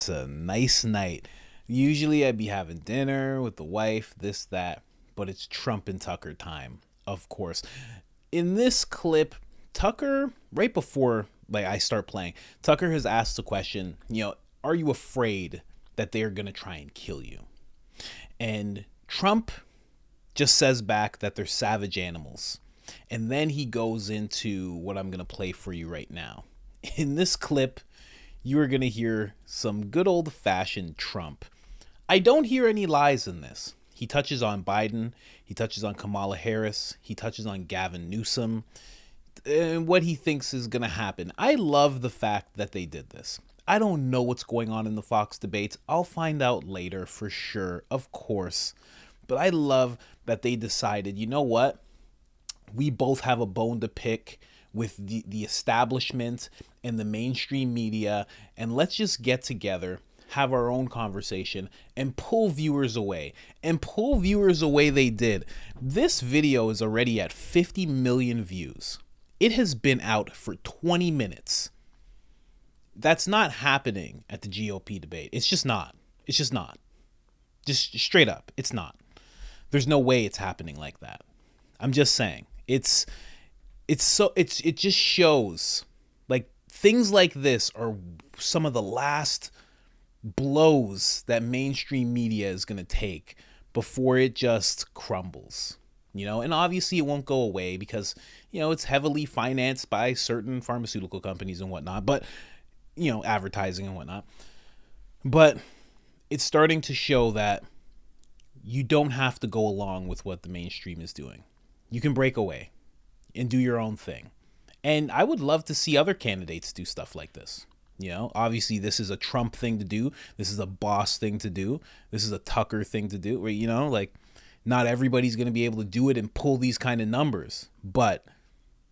It's a nice night. Usually I'd be having dinner with the wife, this, that, but it's Trump and Tucker time, of course. In this clip, Tucker, right before I start playing, Tucker has asked the question, are you afraid that they're going to try and kill you? And Trump just says back that they're savage animals. And then he goes into what I'm going to play for you right now. In this clip, you are going to hear some good old-fashioned Trump. I don't hear any lies in this. He touches on Biden. He touches on Kamala Harris. He touches on Gavin Newsom and what he thinks is going to happen. I love the fact that they did this. I don't know what's going on in the Fox debates. I'll find out later for sure, of course. But I love that they decided, you know what? We both have a bone to pick with the establishment and the mainstream media, and let's just get together, have our own conversation, and pull viewers away. And pull viewers away they did. This video is already at 50 million views. It has been out for 20 minutes. That's not happening at the GOP debate. It's just not. It's just not. Just straight up, it's not. There's no way it's happening like that. I'm just saying. It just shows, like, things like this are some of the last blows that mainstream media is going to take before it just crumbles, and obviously it won't go away because, it's heavily financed by certain pharmaceutical companies and whatnot, but, advertising and whatnot, but it's starting to show that you don't have to go along with what the mainstream is doing. You can break away and do your own thing. And I would love to see other candidates do stuff like this. Obviously this is a Trump thing to do. This is a boss thing to do. This is a Tucker thing to do. Where, not everybody's going to be able to do it and pull these kind of numbers. But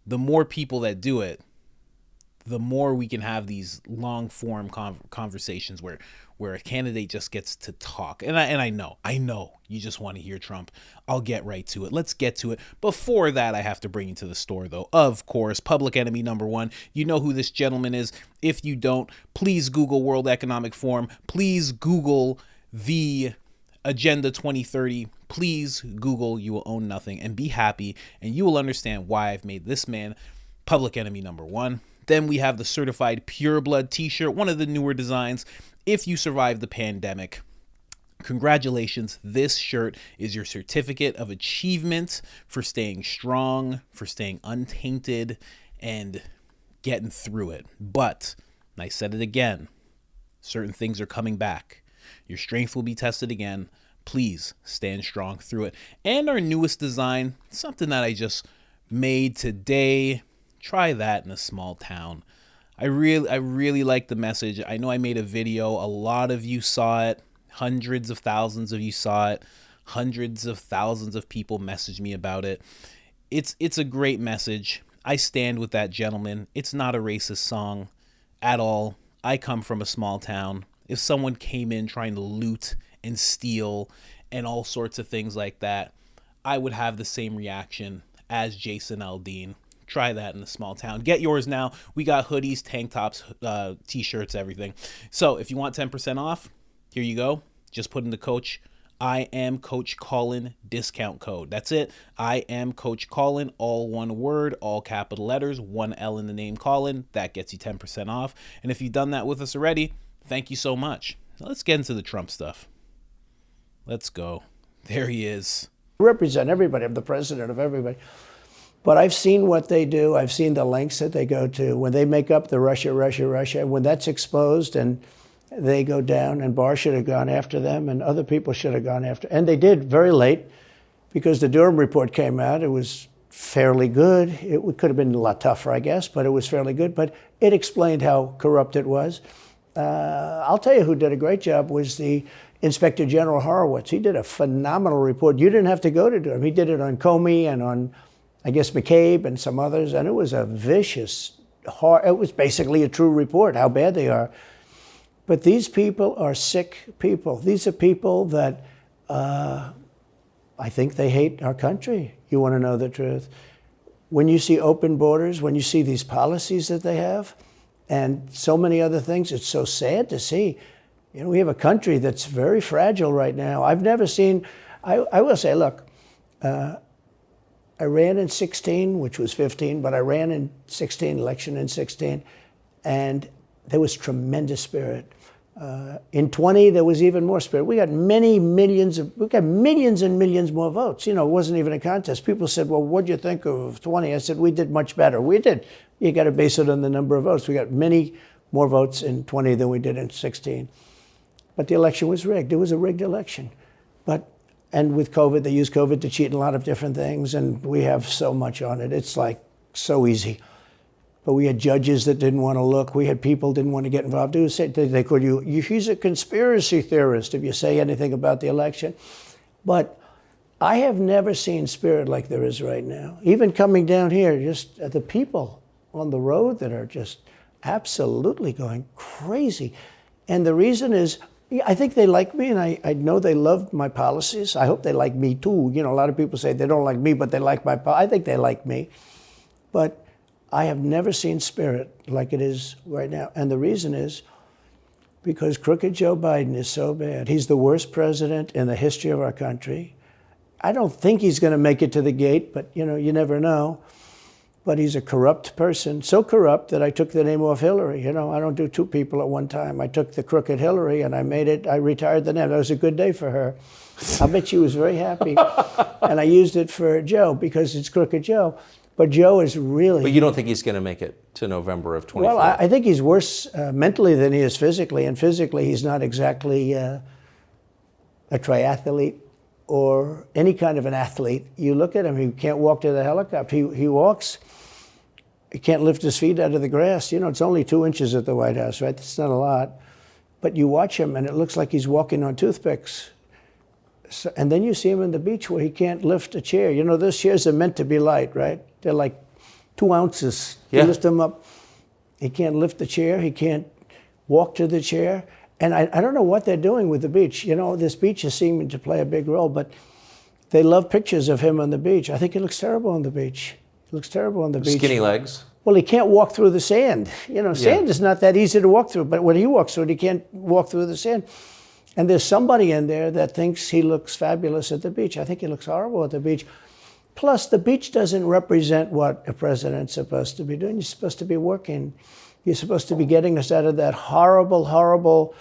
the more people that do it, the more we can have these long form conversations where a candidate just gets to talk. And I know you just want to hear Trump. I'll get right to it. Let's get to it. Before that, I have to bring you to the store, though. Of course, public enemy number one. You know who this gentleman is. If you don't, please Google World Economic Forum. Please Google the Agenda 2030. Please Google You Will Own Nothing and be happy. And you will understand why I've made this man public enemy number one. Then we have the certified pure blood t-shirt, one of the newer designs. If you survive the pandemic, congratulations. This shirt is your certificate of achievement for staying strong, for staying untainted, and getting through it. But, and I said it again, certain things are coming back. Your strength will be tested again. Please stand strong through it. And our newest design, something that I just made today. Try that in a small town. I really like the message. I know I made a video. A lot of you saw it. Hundreds of thousands of you saw it. Hundreds of thousands of people messaged me about it. It's a great message. I stand with that gentleman. It's not a racist song at all. I come from a small town. If someone came in trying to loot and steal and all sorts of things like that, I would have the same reaction as Jason Aldean. Try that in a small town. Get yours now. We got hoodies, tank tops, t-shirts, everything. So if you want 10% off, here you go. Just put in the I am Coach Colin discount code. That's it. I am Coach Colin, all one word, all capital letters, one L in the name Colin. That gets you 10% off. And if you've done that with us already, thank you so much. Now let's get into the Trump stuff. Let's go. There he is. Represent everybody. I'm the president of everybody. But I've seen what they do. I've seen the lengths that they go to. When they make up the Russia, when that's exposed and they go down, and Barr should have gone after them and other people should have gone after. And they did very late because the Durham report came out. It was fairly good. It could have been a lot tougher, I guess, but it was fairly good. But it explained how corrupt it was. I'll tell you who did a great job was the Inspector General Horowitz. He did a phenomenal report. You didn't have to go to Durham. He did it on Comey and on, I guess, McCabe and some others, and it was a vicious, it was basically a true report, how bad they are. But these people are sick people. These are people that I think they hate our country. You want to know the truth. When you see open borders, when you see these policies that they have, and so many other things, it's so sad to see. You know, we have a country that's very fragile right now. I've never seen, I will say, look, I ran in 16, which was 15, but I ran in 16, election in 16, and there was tremendous spirit. In 20, there was even more spirit. We got millions and millions more votes. You know, it wasn't even a contest. People said, well, what'd you think of 20? I said, we did much better. We did. You got to base it on the number of votes. We got many more votes in 20 than we did in 16. But the election was rigged. It was a rigged election. And with COVID, they used COVID to cheat in a lot of different things, and we have so much on it. It's like so easy. But we had judges that didn't want to look. We had people didn't want to get involved. They called you, he's a conspiracy theorist if you say anything about the election. But I have never seen spirit like there is right now. Even coming down here, just the people on the road that are just absolutely going crazy. And the reason is, I think they like me, and I know they love my policies. I hope they like me too. You know, a lot of people say they don't like me, but they like my policies. I think they like me. But I have never seen spirit like it is right now. And the reason is because crooked Joe Biden is so bad. He's the worst president in the history of our country. I don't think he's going to make it to the gate, but you know, you never know. But he's a corrupt person, so corrupt that I took the name off Hillary. You know, I don't do two people at one time. I took the crooked Hillary and I retired the name. That was a good day for her. I bet she was very happy. And I used it for Joe because it's crooked Joe. But Joe is really... But you don't think he's going to make it to November of 24? Well, I think he's worse mentally than he is physically. And physically, he's not exactly a triathlete or any kind of an athlete. You look at him, he can't walk to the helicopter. He walks, he can't lift his feet out of the grass. You know, it's only 2 inches at the White House, right? That's not a lot. But you watch him, and it looks like he's walking on toothpicks. So, and then you see him on the beach where he can't lift a chair. You know, those chairs are meant to be light, right? They're like 2 ounces. Yeah. You lift them up. He can't lift the chair. He can't walk to the chair. And I don't know what they're doing with the beach. You know, this beach is seeming to play a big role, but they love pictures of him on the beach. I think he looks terrible on the beach. He looks terrible on the beach. Skinny legs. Well, he can't walk through the sand. You know, sand is not that easy to walk through, but when he walks through it, he can't walk through the sand. And there's somebody in there that thinks he looks fabulous at the beach. I think he looks horrible at the beach. Plus, the beach doesn't represent what a president's supposed to be doing. You're supposed to be working. You're supposed to be getting us out of that horrible, horrible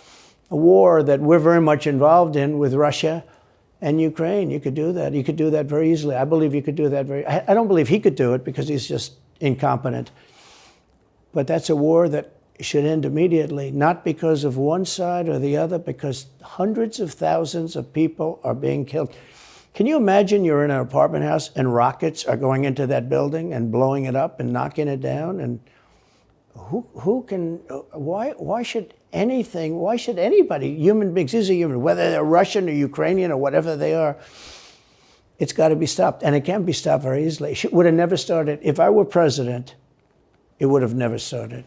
war that we're very much involved in with Russia and Ukraine. You could do that. You could do that very easily. I believe you could do that I don't believe he could do it because he's just incompetent. But that's a war that should end immediately, not because of one side or the other, because hundreds of thousands of people are being killed. Can you imagine you're in an apartment house and rockets are going into that building and blowing it up and knocking it down? And why should anybody, human beings, these are human, whether they're Russian or Ukrainian or whatever they are, it's got to be stopped. And it can be stopped very easily. It would have never started. If I were president, it would have never started.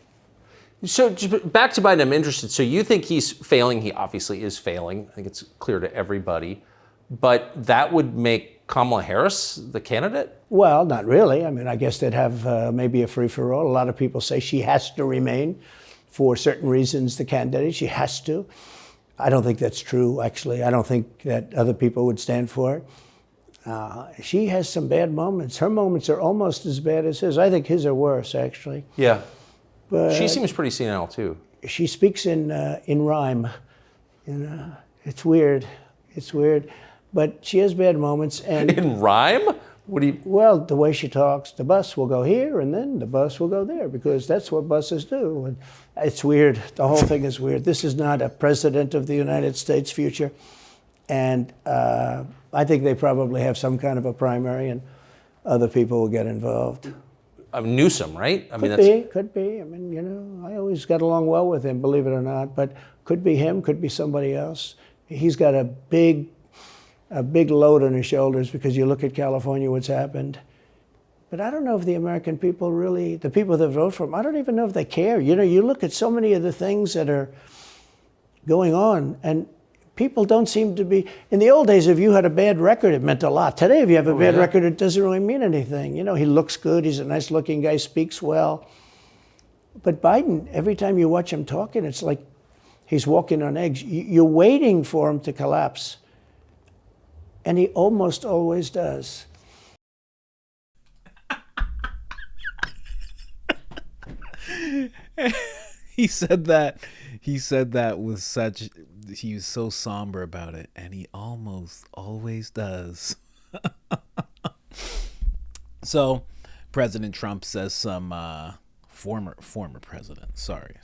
So back to Biden, I'm interested. So you think he's failing? He obviously is failing. I think it's clear to everybody. But that would make Kamala Harris the candidate? Well, not really. I mean, I guess they'd have maybe a free-for-all. A lot of people say she has to remain for certain reasons the candidate. She has to. I don't think that's true, actually. I don't think that other people would stand for it. She has some bad moments. Her moments are almost as bad as his. I think his are worse, actually. Yeah. But she seems pretty senile, too. She speaks in rhyme. You know, it's weird. It's weird. But she has bad moments. And in rhyme? What do you... Well, the way she talks, the bus will go here and then the bus will go there because that's what buses do. And it's weird. The whole thing is weird. This is not a president of the United States future. And I think they probably have some kind of a primary and other people will get involved. Newsom, right? I mean, could be. I mean, you know, I always got along well with him, believe it or not. But could be him, could be somebody else. He's got a big load on his shoulders because you look at California, what's happened. But I don't know if the American people really, the people that vote for him, I don't even know if they care. You know, you look at so many of the things that are going on, and people don't seem to be, in the old days, if you had a bad record, it meant a lot. Today, if you have a bad record, it doesn't really mean anything. You know, he looks good, he's a nice-looking guy, speaks well. But Biden, every time you watch him talking, it's like He's walking on eggs. You're waiting for him to collapse. And he almost always does. He said that with such, he was so somber about it, and he almost always does. So President Trump says some former president, sorry,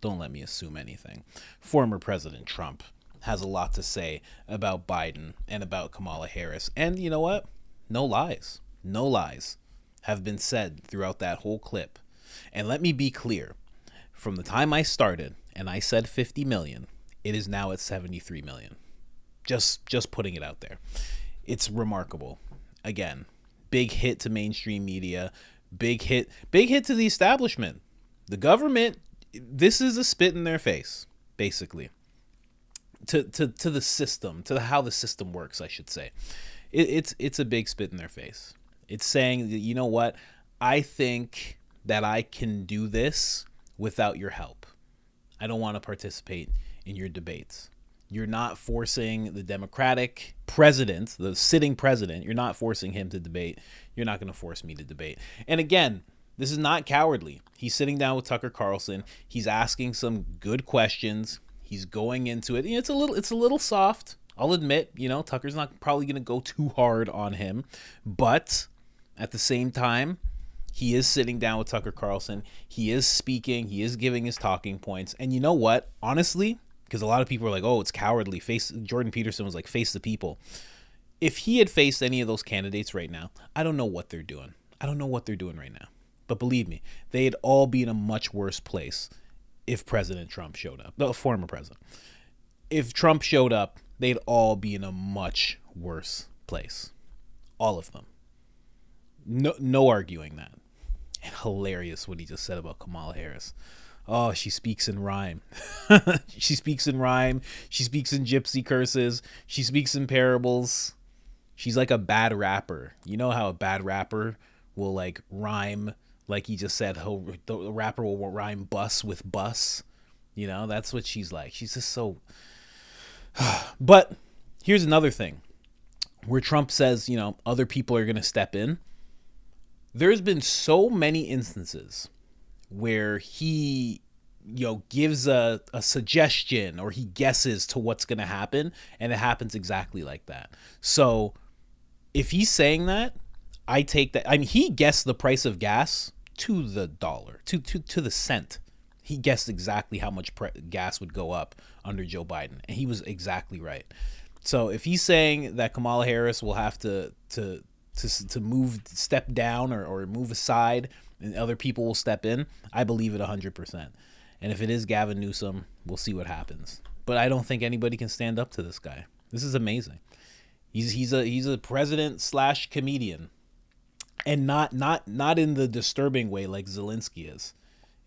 don't let me assume anything. Former President Trump has a lot to say about Biden and about Kamala Harris. And you know what? No lies have been said throughout that whole clip. And let me be clear, from the time I started and I said 50 million, it is now at 73 million. Just putting it out there. It's remarkable. Again, big hit to mainstream media, big hit to the establishment. The government, this is a spit in their face, basically. To the system, to how the system works, I should say. It's a big spit in their face. It's saying that, you know what, I think that I can do this without your help. I don't want to participate in your debates. You're not forcing the Democratic president, the sitting president, you're not forcing him to debate. You're not going to force me to debate. And again, this is not cowardly. He's sitting down with Tucker Carlson. He's asking some good questions. He's going into it. It's a little soft. I'll admit, Tucker's not probably going to go too hard on him, but at the same time, he is sitting down with Tucker Carlson. He is speaking. He is giving his talking points. And you know what? Honestly, because a lot of people are like, oh, it's cowardly. Jordan Peterson was like, face the people. If he had faced any of those candidates right now, I don't know what they're doing. I don't know what they're doing right now. But believe me, they'd all be in a much worse place if President Trump showed up. The former president. If Trump showed up, they'd all be in a much worse place. All of them. No arguing that. And hilarious what he just said about Kamala Harris. Oh, she speaks in rhyme. She speaks in rhyme. She speaks in gypsy curses. She speaks in parables. She's like a bad rapper. You know how a bad rapper will like rhyme, like he just said, the rapper will rhyme bus with bus. That's what she's like. She's just so... But here's another thing. Where Trump says, other people are going to step in. There's been so many instances where he, gives a suggestion or he guesses to what's going to happen, and it happens exactly like that. So if he's saying that, I take that. I mean, he guessed the price of gas to the dollar, to the cent. He guessed exactly how much gas would go up under Joe Biden, and he was exactly right. So if he's saying that Kamala Harris will have to step down or move aside and other people will step in, I believe it 100%. And if it is Gavin Newsom, we'll see what happens. But I don't think anybody can stand up to this guy. This is amazing. He's a president / comedian, and not in the disturbing way like Zelensky is,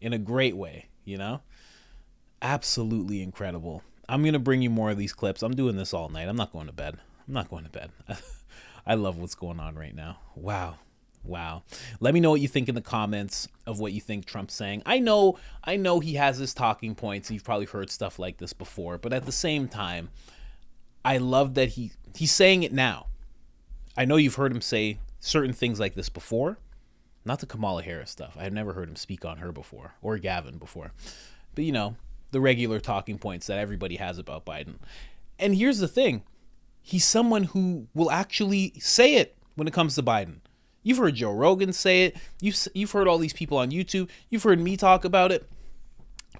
in a great way, Absolutely incredible. I'm going to bring you more of these clips. I'm doing this all night. I'm not going to bed. I love what's going on right now. Wow. Let me know what you think in the comments of what you think Trump's saying. I know he has his talking points. You've probably heard stuff like this before, but at the same time, I love that he's saying it now. I know you've heard him say certain things like this before, not the Kamala Harris stuff. I've never heard him speak on her before or Gavin before, but the regular talking points that everybody has about Biden. And here's the thing. He's someone who will actually say it when it comes to Biden. You've heard Joe Rogan say it. You've heard all these people on YouTube. You've heard me talk about it.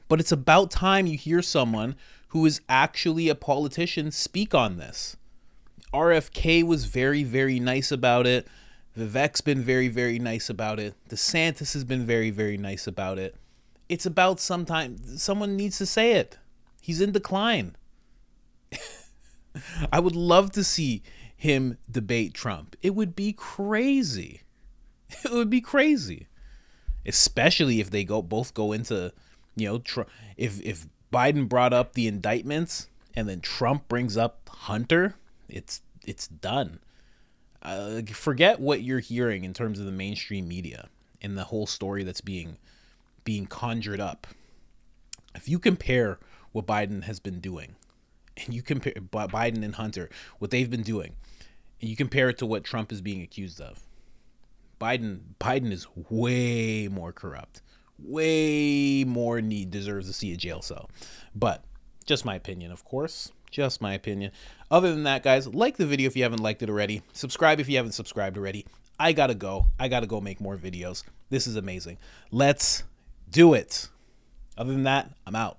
But it's about time you hear someone who is actually a politician speak on this. RFK was very, very nice about it. Vivek's been very, very nice about it. DeSantis has been very, very nice about it. It's about someone needs to say it. He's in decline. I would love to see him debate Trump. It would be crazy. It would be crazy. Especially if they both go into, Trump. If Biden brought up the indictments and then Trump brings up Hunter, it's done. Forget what you're hearing in terms of the mainstream media and the whole story that's being conjured up. If you compare what Biden has been doing, and you compare Biden and Hunter, what they've been doing, and you compare it to what Trump is being accused of, Biden is way more corrupt, way more deserves to see a jail cell. But just my opinion, of course. Just my opinion. Other than that, guys, like the video if you haven't liked it already. Subscribe if you haven't subscribed already. I gotta go make more videos. This is amazing. Let's do it. Other than that, I'm out.